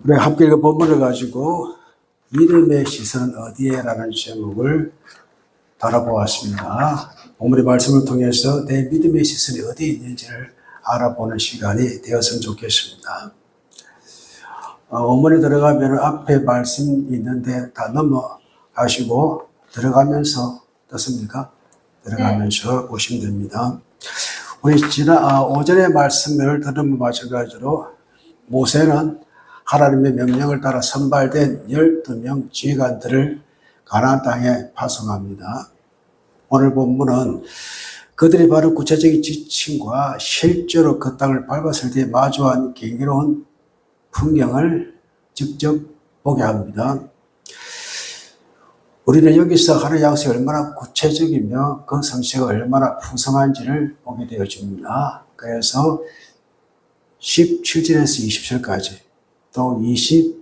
우리 함께 그 본문을 가지고 믿음의 시선은 어디에? 라는 제목을 다뤄보았습니다. 본문의 말씀을 통해서 내 믿음의 시선이 어디에 있는지를 알아보는 시간이 되었으면 좋겠습니다. 원문에 들어가면 앞에 말씀이 있는데 다 넘어가시고 들어가면서 떴습니까? 들어가면서 보시면 됩니다. 우리 오전의 말씀을 들으면 마찬가지로 모세는 하나님의 명령을 따라 선발된 12명 지휘관들을 가나안 땅에 파송합니다. 오늘 본문은 그들이 바로 구체적인 지침과 실제로 그 땅을 밟았을 때 마주한 경이로운 풍경을 직접 보게 합니다. 우리는 여기서 하나님의 약속이 얼마나 구체적이며 그 성취가 얼마나 풍성한지를 보게 되어집니다. 그래서 17절에서 20절까지 또 21절에서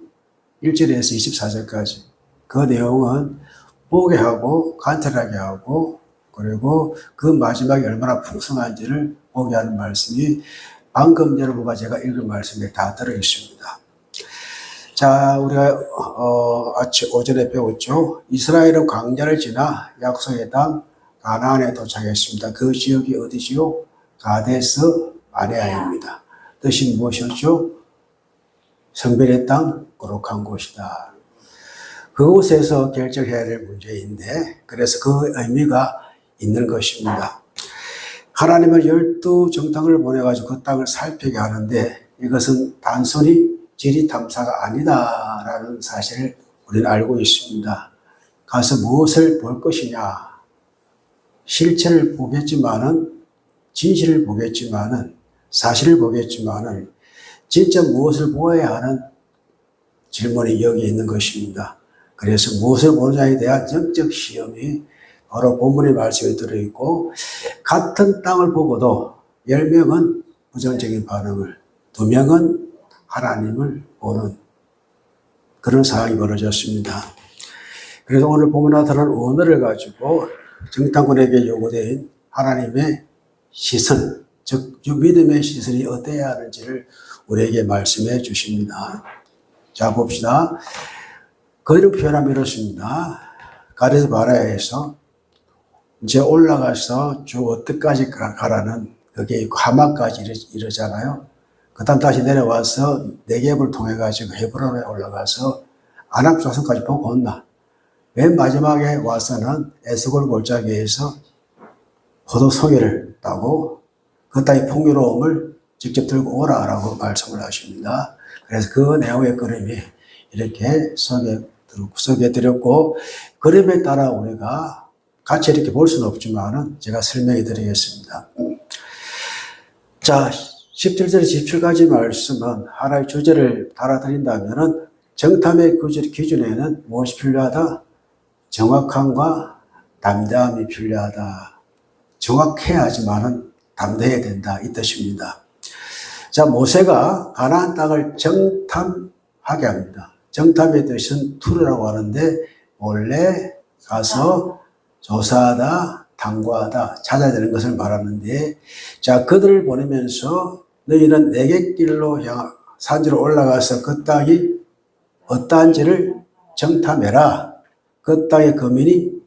24절까지 그 내용은 보게 하고 간절하게 하고 그리고 그 마지막에 얼마나 풍성한지를 보게 하는 말씀이 방금 여러분과 제가 읽은 말씀에 다 들어있습니다. 자, 우리가 오전에 배웠죠. 이스라엘은 광야를 지나 약속의 땅 가나안에 도착했습니다. 그 지역이 어디지요? 가데스 바네아입니다. 뜻이 무엇이었죠? 성별의 땅, 거룩한 곳이다. 그곳에서 결정해야 될 문제인데 그래서 그 의미가 있는 것입니다. 하나님은 12 정탐을 보내가지고 그 땅을 살피게 하는데 이것은 단순히 지리 탐사가 아니다라는 사실을 우리는 알고 있습니다. 가서 무엇을 볼 것이냐? 실체를 보겠지만은 진실을 보겠지만은 사실을 보겠지만은 진짜 무엇을 보아야 하는 질문이 여기 있는 것입니다. 그래서 무엇을 보느냐에 대한 영적 시험이 바로 본문의 말씀에 들어있고 같은 땅을 보고도 10명은 부정적인 반응을 2명은 하나님을 보는 그런 상황이 벌어졌습니다. 그래서 오늘 본문에 들어간 언어를 가지고 정탐꾼에게 요구된 하나님의 시선, 즉 믿음의 시선이 어때야 하는지를 우리에게 말씀해 주십니다. 자, 봅시다. 그들은 표현하면 이렇습니다. 가데스 바네아에서 이제 올라가서 주 어디까지 가라는 그게 하마까지 이러잖아요. 그 다음 다시 내려와서 네겝을 통해 가지고 헤브론에 올라가서 아낙 자손까지 보고 온다. 맨 마지막에 와서는 에스골 골짜기에서 포도 송이를 따고 그 땅의 풍요로움을 직접 들고 오라라고 말씀을 하십니다. 그래서 그 내용의 그림이 이렇게 소개해드렸고 그림에 따라 우리가 같이 이렇게 볼 수는 없지만은 제가 설명해 드리겠습니다. 자, 17절에서 17까지 말씀은 하나의 주제를 달아드린다면은 정탐의 기준에는 무엇이 필요하다? 정확함과 담대함이 필요하다. 정확해야 하지만은 담대해야 된다. 이 뜻입니다. 자, 모세가 가나안 땅을 정탐하게 합니다. 정탐의 뜻은 투르라고 하는데 원래 가서 조사하다, 탐구하다, 찾아야 되는 것을 말하는데 자, 그들을 보내면서 너희는 네겝길로 산지로 올라가서 그 땅이 어떠한지를 정탐해라. 그 땅의 거민이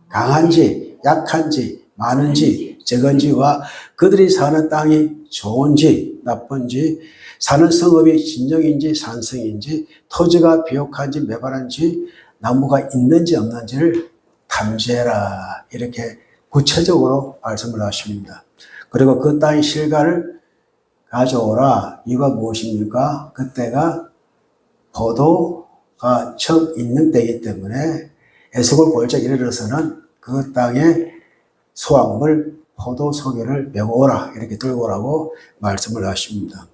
강한지, 약한지, 많은지, 적은지와 그들이 사는 땅이 좋은지, 나쁜지, 사는 성읍이 진정인지, 산성인지, 토지가 비옥한지, 메바란지, 나무가 있는지 없는지를 탐지해라. 이렇게 구체적으로 말씀을 하십니다. 그리고 그 땅의 실과를 가져오라. 이유가 무엇입니까? 그때가 포도가 처음 있는 때이기 때문에 에스골 골짜기에 이르러서는 그 땅의 수확물 포도 송이를 메고 오라. 이렇게 들고 오라고 말씀을 하십니다.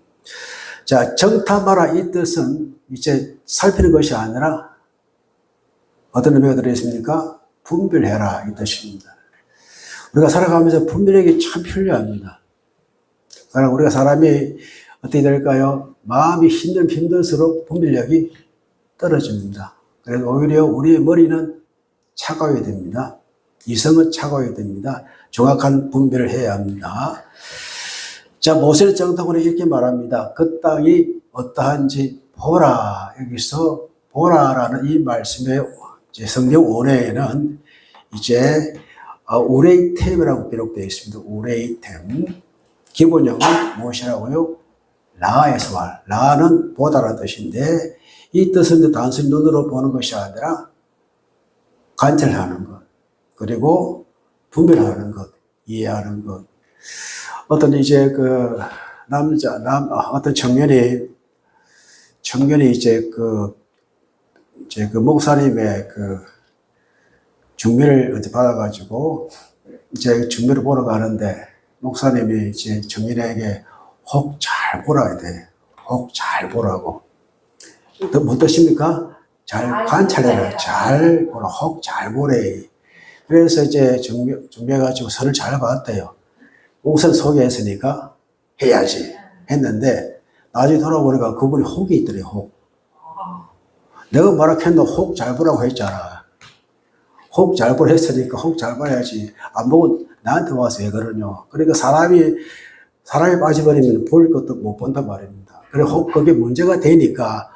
자, 정탐하라 이 뜻은 이제 살피는 것이 아니라 어떤 의미가 들어있습니까? 분별해라 이 뜻입니다. 우리가 살아가면서 분별력이 참 필요합니다. 우리가 사람이 어떻게 될까요? 마음이 힘들수록 분별력이 떨어집니다. 그래서 오히려 우리의 머리는 차가워야 됩니다. 이성은 차가워야 됩니다. 정확한 분별을 해야 합니다. 자, 모세를 정탐꾼은 이렇게 말합니다. 그 땅이 어떠한지 보라, 여기서 보라라는 이 말씀의 이제 성경 원어에는 이제 우레이템이라고 기록되어 있습니다. 우레이템. 기본형은 무엇이라고요? 라에서 말. 라는 보다라는 뜻인데 이 뜻은 단순히 눈으로 보는 것이 아니라 관찰하는 것, 그리고 분별하는 것, 이해하는 것. 어떤 이제 그 어떤 청년이 이제 그 목사님의 그 중매를 이제 받아가지고 이제 중매를 보러 가는데 목사님이 이제 청년에게 혹 잘 보라 돼. 혹 잘 보라고. 뭔 뜻입니까? 잘 관찰해라. 잘 보라. 혹 잘 보래. 그래서 이제 중매가지고 선을 잘 봤대요. 우선 소개했으니까 해야지 했는데 나중에 돌아보니까 그분이 혹이 있더래. 혹. 내가 뭐라했노? 혹 잘 보라고 했잖아. 혹 잘 보라 했으니까 혹 잘 봐야지. 안 보고 나한테 와서 왜 그러냐. 그러니까 사람이 빠져버리면 볼 것도 못 본단 말입니다. 그래 혹 그게 문제가 되니까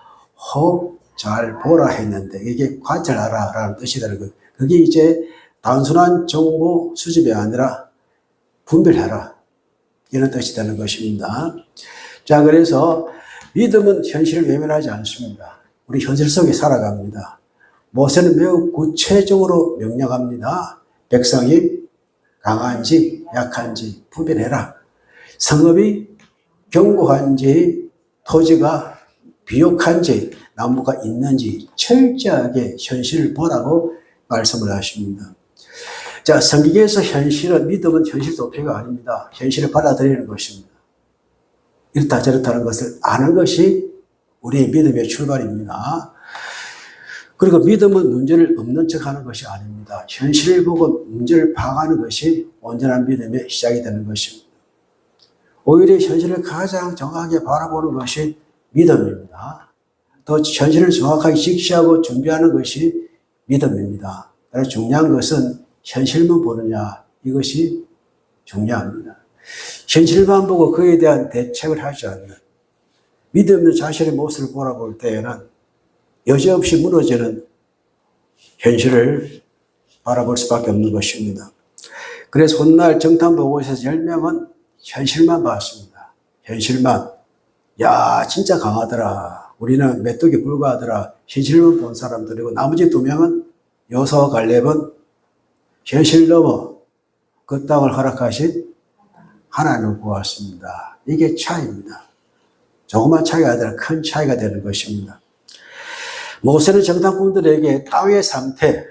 혹 잘 보라 했는데 이게 관찰하라 라는 뜻이라는 거. 그게 이제 단순한 정보 수집이 아니라 분별해라 이런 뜻이 되는 것입니다. 자, 그래서 믿음은 현실을 외면하지 않습니다. 우리 현실 속에 살아갑니다. 모세는 매우 구체적으로 명령합니다. 백성이 강한지 약한지 분별해라. 성읍이 견고한지 토지가 비옥한지 나무가 있는지 철저하게 현실을 보라고 말씀을 하십니다. 자, 성경에서 믿음은 현실 도피가 아닙니다. 현실을 받아들이는 것입니다. 이렇다 저렇다는 것을 아는 것이 우리의 믿음의 출발입니다. 그리고 믿음은 문제를 없는 척 하는 것이 아닙니다. 현실을 보고 문제를 파악하는 것이 온전한 믿음의 시작이 되는 것입니다. 오히려 현실을 가장 정확하게 바라보는 것이 믿음입니다. 또 현실을 정확하게 직시하고 준비하는 것이 믿음입니다. 그래서 중요한 것은 현실만 보느냐, 이것이 중요합니다. 현실만 보고 그에 대한 대책을 하지 않는 믿음 있는 자신의 모습을 바라볼 때에는 여지없이 무너지는 현실을 바라볼 수밖에 없는 것입니다. 그래서 훗날 정탐보고서에서 10명은 현실만 봤습니다. 현실만. 야, 진짜 강하더라. 우리는 메뚜기 불과하더라. 현실만 본 사람들이고 나머지 2명은 여호수아와 갈렙은 현실 넘어 그 땅을 허락하신 하나님을 보았습니다. 이게 차이입니다. 조그만 차이가 아니라 큰 차이가 되는 것입니다. 모세는 정탐꾼들에게 땅의 상태,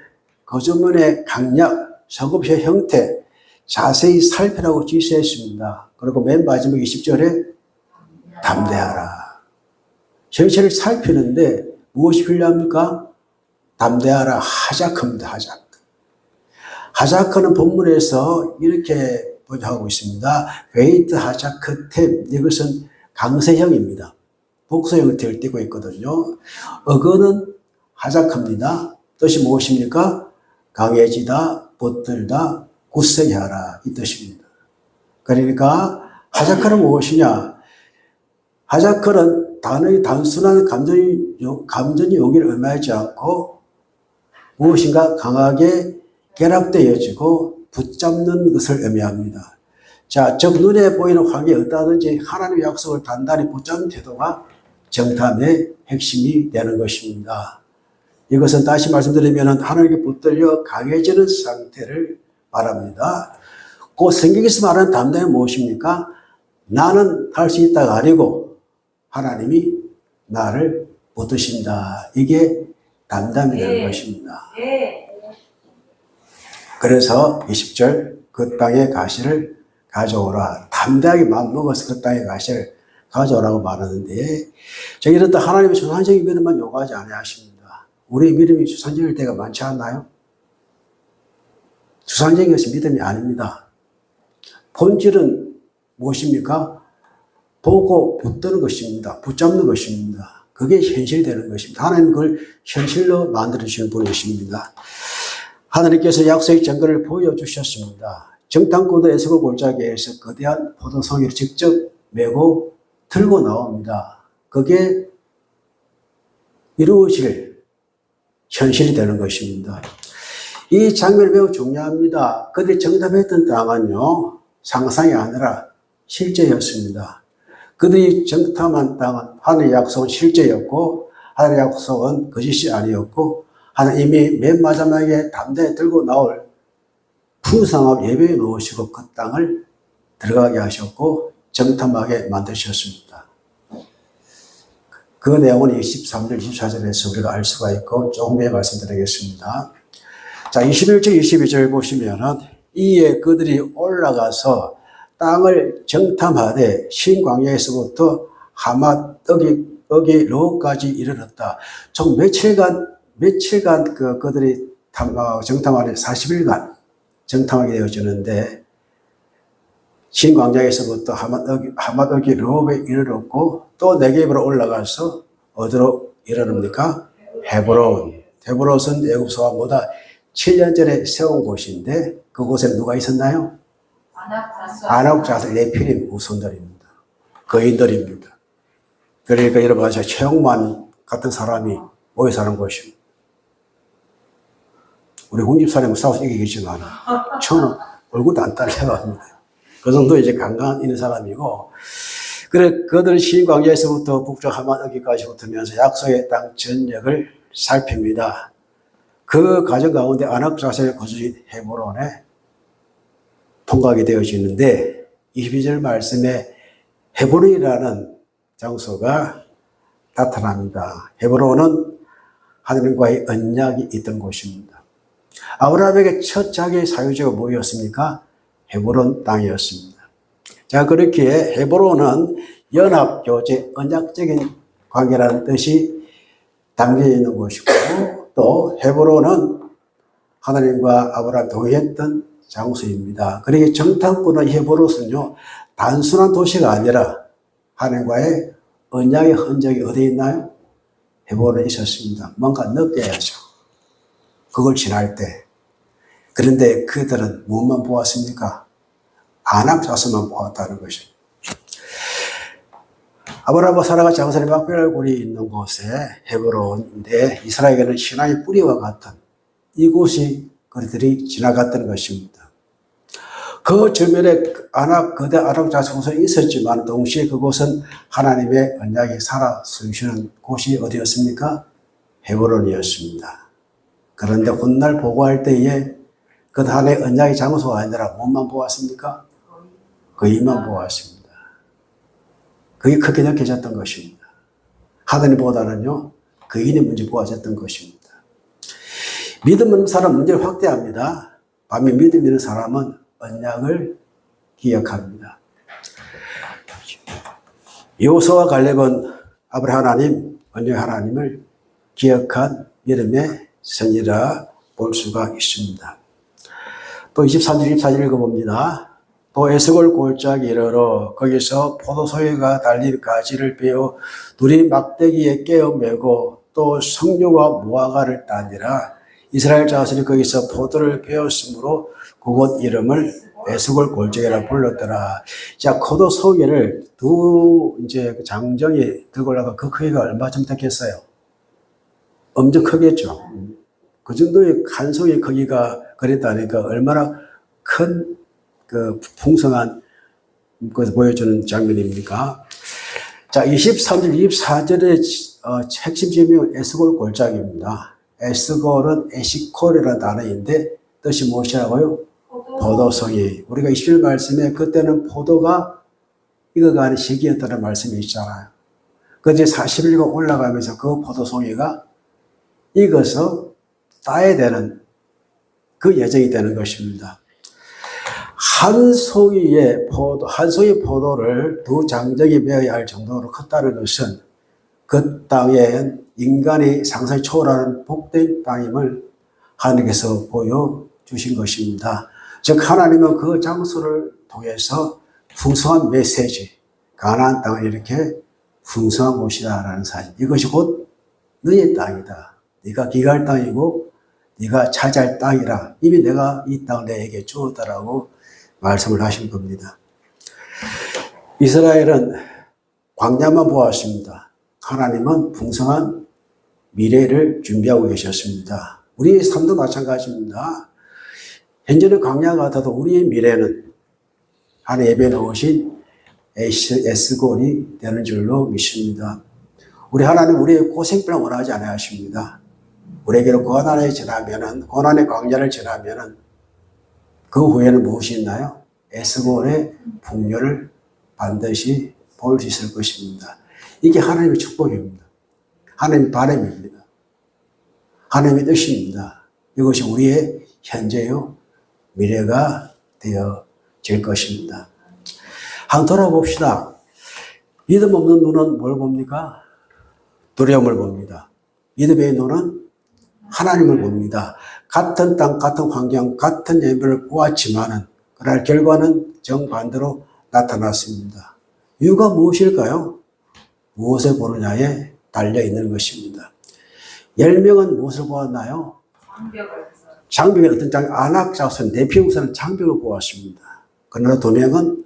거주문의 강약, 성읍의 형태 자세히 살피라고 지시했습니다. 그리고 맨 마지막 20절에 담대하라. 현실을 살피는데 무엇이 필요합니까? 담대하라. 하자크입니다. 하자크. 하자크는 본문에서 이렇게 하고 있습니다. 웨이트 하자크 템. 이것은 강세형입니다. 복수형을 띄고 있거든요. 어거는 하자크입니다. 뜻이 무엇입니까? 강해지다, 붙들다, 굳세게 하라. 이 뜻입니다. 그러니까 하자크는 무엇이냐? 하자크는 단순한 감정이 여기를 의미하지 않고 무엇인가 강하게 결합되어지고 붙잡는 것을 의미합니다. 자, 즉 눈에 보이는 환경이 어떠하든지 하나님의 약속을 단단히 붙잡는 태도가 정탐의 핵심이 되는 것입니다. 이것은 다시 말씀드리면 하나님께 붙들려 강해지는 상태를 말합니다. 그 성경에서 말하는 담대는 무엇입니까? 나는 할 수 있다가 아니고 하나님이 나를 붙드신다. 이게 담담이라는 것입니다. 그래서 20절 그 땅의 가시를 가져오라. 담대하게 마음먹어서 그 땅의 가시를 가져오라고 말하는데 이렇다 하나님의 주관적인 믿음만 요구하지 아니하십니다. 우리의 믿음이 주관적일 때가 많지 않나요? 주관적인 것이 믿음이 아닙니다. 본질은 무엇입니까? 보고 붙드는 것입니다. 붙잡는 것입니다. 그게 현실이 되는 것입니다. 하나님은 그걸 현실로 만들어주시는 분이십니다. 하나님께서 약속의 증거를 보여주셨습니다. 정탐꾼들 에스고 골짜기에서 거대한 포도송이를 직접 메고 들고 나옵니다. 그게 이루어질 현실이 되는 것입니다. 이 장면이 매우 중요합니다. 그들이 정탐했던 땅은요, 상상이 아니라 실제였습니다. 그들이 정탐한 땅은 하늘의 약속은 실제였고, 하늘의 약속은 거짓이 아니었고, 하나님이 맨 마지막에 담대히 들고 나올 풍성함 예배에 놓으시고 그 땅을 들어가게 하셨고 정탐하게 만드셨습니다. 그 내용은 23절, 24절에서 우리가 알 수가 있고 조금 더 말씀드리겠습니다. 자, 21절, 22절 보시면은 이에 그들이 올라가서 땅을 정탐하되 신광야에서부터 하맛 어기 로까지 이르렀다. 총 며칠간 그들이 정탐하는 40일간 정탐하게 되어지는데 신광야에서부터 하맛 어기 로에 이르렀고 또 네겝으로 올라가서 어디로 이르릅니까? 헤브론. 헤브론은 애굽 소아보다 7년 전에 세운 곳인데 그곳에 누가 있었나요? 아낙 자손 네피림 후손들입니다. 거인들입니다. 그러니까 여러분 아시죠? 최영만 같은 사람이 모여 사는 곳입니다. 우리 홍집사람은 싸워서 이기겠지만 저는 얼굴도 안 딸려갑니다. 그 정도 이제 강간 있는 사람이고, 그래 그들은 신광야에서부터 북쪽 하맛 어기까지 붙으면서 약속의 땅 전역을 살핍니다. 그 과정 가운데 아낙 자손의 거주지인 헤브론에 통과하게 되어지는데 22절 말씀에 헤브론이라는 장소가 나타납니다. 헤브론은 하나님과의 언약이 있던 곳입니다. 아브라함에게 첫 자기의 사유지가 뭐였습니까? 헤브론 땅이었습니다. 자, 그렇기에 헤브론은 연합교제, 언약적인 관계라는 뜻이 담겨 있는 곳이고, 또 헤브론은 하나님과 아브라함이 동행했던 장소입니다. 그러기에 정탐꾼의 헤브론은요, 단순한 도시가 아니라 하나님과의 언약의 흔적이 어디에 있나요? 헤브론에 있었습니다. 뭔가 느껴야죠. 그걸 지날 때. 그런데 그들은 무엇만 보았습니까? 아낙 자손만 보았다는 것입니다. 아브라함과 사라가 장사의 막별골이 있는 곳에 헤브론인데 이스라엘에게는 신앙의 뿌리와 같은 이곳이 그들이 지나갔던 것입니다. 그 주변에 거대 아낙 자손이 있었지만 동시에 그곳은 하나님의 언약이 살아 숨쉬는 곳이 어디였습니까? 헤브론이었습니다. 그런데 훗날 보고할 때에 그 하나의 언약의 장소가 아니라 무엇만 보았습니까? 거인만 보았습니다. 그게 크게 느껴졌던 것입니다. 하나님보다는요, 거인이 먼저 보아졌던 것입니다. 믿음 없는 사람은 문제를 확대합니다. 반면 믿음 있는 사람은 언약을 기억합니다. 여호수아와 갈렙은 아브라함 하나님, 언약 하나님을 기억한 믿음의 선이라 볼 수가 있습니다. 또 23절, 24절 읽어봅니다. 또 에스골 골짜기 이르러 거기서 포도송이가 달린 가지를 베어 둘이 막대기에 깨어 메고 또 석류와 무화과를 따니라. 이스라엘 자손이 거기서 포도를 베었으므로 그곳 이름을 에스골 골짜기라 불렀더라. 자, 포도송이를 두 이제 장정이 들고 올라가 그 크기가 얼마쯤 됐겠어요? 엄청 크겠죠. 그 정도의 한 송이 크기가 그랬다니까 얼마나 큰 그 풍성한 것을 보여주는 장면입니까? 자, 23절, 24절의 핵심 지명은 에스골 골짜기입니다. 에스골은 에시콜이라는 단어인데 뜻이 무엇이라고요? 포도송이. 우리가 20절 말씀에 그때는 포도가 익어가는 시기였다는 말씀이 있잖아요. 그때 40일간 올라가면서 그 포도송이가 익어서 따야 되는 그 예정이 되는 것입니다. 한 송이 포도를 두 장정이 메어야 할 정도로 컸다는 것은 그 땅에 인간이 상상이 초월하는 복된 땅임을 하나님께서 보여주신 것입니다. 즉 하나님은 그 장소를 통해서 풍성한 메시지, 가나안 땅은 이렇게 풍성한 곳이다라는 사실. 이것이 곧 너의 땅이다. 네가 기갈 땅이고 네가 차지할 땅이라. 이미 내가 이 땅을 너에게 주었다라고 말씀을 하신 겁니다. 이스라엘은 광야만 보았습니다. 하나님은 풍성한 미래를 준비하고 계셨습니다. 우리의 삶도 마찬가지입니다. 현재는 광야 같아도 우리의 미래는 하나님 예배에 넣으신 S골이 되는 줄로 믿습니다. 우리 하나님 우리의 고생병을 원하지 않아 하십니다. 우리에게는 고난의 광야를 지나면은 그 후에는 무엇이 있나요? S골의 풍요를 반드시 볼 수 있을 것입니다. 이게 하나님의 축복입니다. 하나님의 바람입니다. 하나님의 뜻입니다. 이것이 우리의 현재요 미래가 되어질 것입니다. 한번 돌아봅시다. 믿음 없는 눈은 뭘 봅니까? 두려움을 봅니다. 믿음의 눈은 하나님을 봅니다. 같은 땅, 같은 환경, 같은 예배를 보았지만은 그날 결과는 정반대로 나타났습니다. 이유가 무엇일까요? 무엇을 보느냐에 달려 있는 것입니다. 10명은 무엇을 보았나요? 장벽의 어떤 안악 자손 대피우선은 장벽을 보았습니다. 그러나 2명은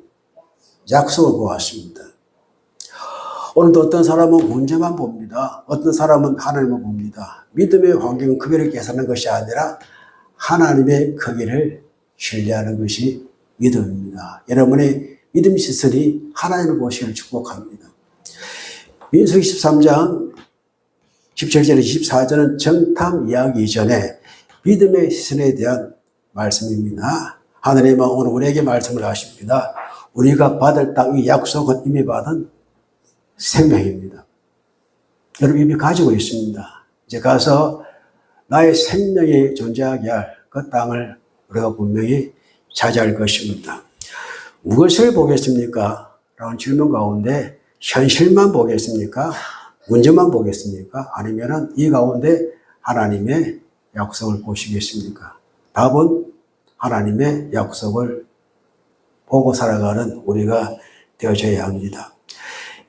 약속을 보았습니다. 오늘도 어떤 사람은 문제만 봅니다. 어떤 사람은 하나님을 봅니다. 믿음의 환경 크기를 계산하는 것이 아니라 하나님의 크기를 신뢰하는 것이 믿음입니다. 여러분의 믿음 시선이 하나님을 보시기를 축복합니다. 민수기 13장 17절에 24절은 정탐 이야기 이전에 믿음의 시선에 대한 말씀입니다. 하나님은 오늘 우리에게 말씀을 하십니다. 우리가 받을 땅의 약속은 이미 받은 생명입니다. 여러분 이미 가지고 있습니다. 이제 가서 나의 생명이 존재하게 할 그 땅을 우리가 분명히 차지할 것입니다. 무엇을 보겠습니까? 라는 질문 가운데 현실만 보겠습니까? 문제만 보겠습니까? 아니면은 이 가운데 하나님의 약속을 보시겠습니까? 답은 하나님의 약속을 보고 살아가는 우리가 되어져야 합니다.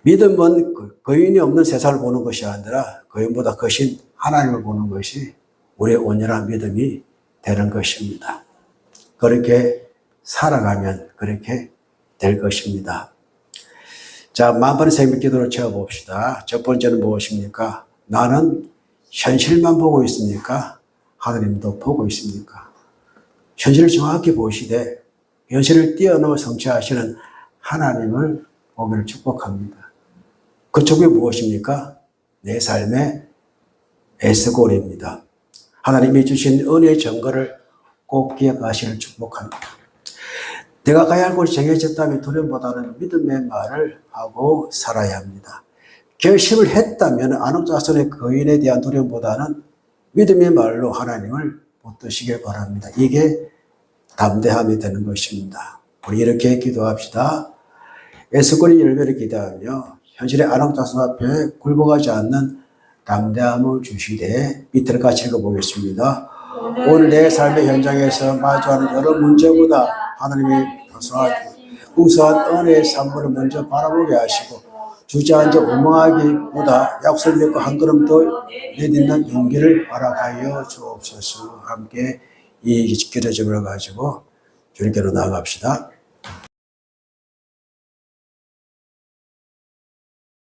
믿음은 거인이 없는 세상을 보는 것이 아니라 거인보다 크신 하나님을 보는 것이 우리의 온전한 믿음이 되는 것입니다. 그렇게 살아가면 그렇게 될 것입니다. 자, 만번의 새벽 기도를 채워봅시다. 첫 번째는 무엇입니까? 나는 현실만 보고 있습니까? 하나님도 보고 있습니까? 현실을 정확히 보시되 현실을 뛰어넘어 성취하시는 하나님을 보기를 축복합니다. 그쪽이 무엇입니까? 내 삶의 S골입니다. 하나님이 주신 은혜의 증거를 꼭 기억하시를 축복합니다. 내가 가야 할 곳이 정해졌다면 두려움보다는 믿음의 말을 하고 살아야 합니다. 결심을 했다면 안옥자손의 거인에 대한 두려움보다는 믿음의 말로 하나님을 붙드시길 바랍니다. 이게 담대함이 되는 것입니다. 우리 이렇게 기도합시다. S골이 열매를 기대하며 현실의 안옥자손 앞에 굴복하지 않는 담대함을 주시되 밑을 같이 읽어보겠습니다. 오늘 내 삶의 현장에서 마주하는 여러 문제보다 하나님의 우수한 은혜의 산물을 먼저 바라보게 하시고 주저앉아 오망하기보다 약속을 믿고 한 걸음 더 내딛는 용기를 허락하여 주옵소서. 함께 이 기도점을 가지고 주님께로 나아갑시다.